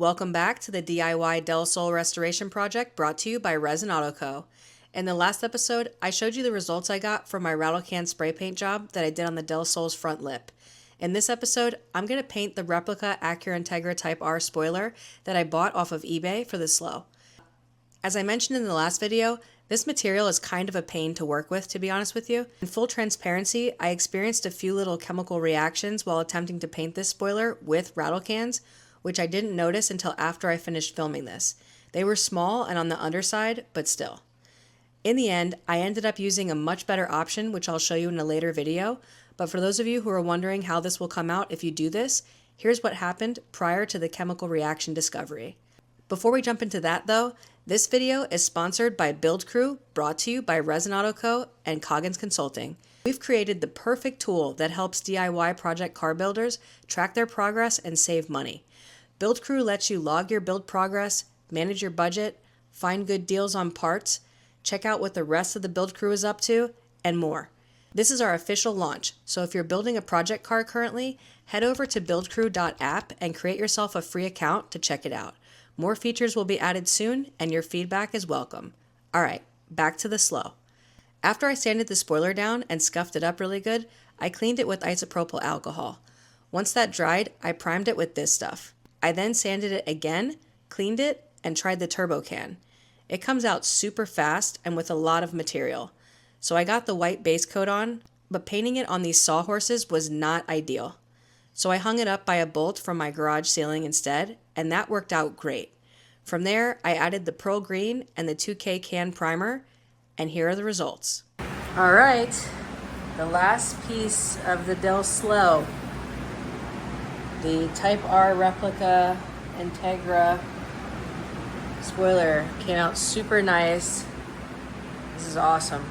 Welcome back to the DIY Del Sol restoration project brought to you by Resin Auto Co. In the last episode, I showed you the results I got from my rattle can spray paint job that I did on the Del Sol's front lip. In this episode, I'm going to paint the Replica Integra Type R spoiler that I bought off of eBay for the slow. As I mentioned in the last video, this material is kind of a pain to work with, to be honest with you. In full transparency, I experienced a few little chemical reactions while attempting to paint this spoiler with rattle cans, which I didn't notice until after I finished filming this. They were small and on the underside, but still. In the end, I ended up using a much better option, which I'll show you in a later video, but for those of you who are wondering how this will come out if you do this, here's what happened prior to the chemical reaction discovery. Before we jump into that though, this video is sponsored by Build Crew, brought to you by Resin Auto Co. and Coggins Consulting. We've created the perfect tool that helps DIY project car builders track their progress and save money. Build Crew lets you log your build progress, manage your budget, find good deals on parts, check out what the rest of the Build Crew is up to, and more. This is our official launch, so if you're building a project car currently, head over to buildcrew.app and create yourself a free account to check it out. More features will be added soon, and your feedback is welcome. Alright, back to the slow. After I sanded the spoiler down and scuffed it up really good, I cleaned it with isopropyl alcohol. Once that dried, I primed it with this stuff. I then sanded it again, cleaned it, and tried the turbo can. It comes out super fast and with a lot of material. So I got the white base coat on, but painting it on these sawhorses was not ideal. So I hung it up by a bolt from my garage ceiling instead, and that worked out great. From there, I added the pearl green and the 2K can primer, and here are the results. All right, the last piece of the Del Slow, the Type R Replica Integra spoiler, came out super nice. This is awesome.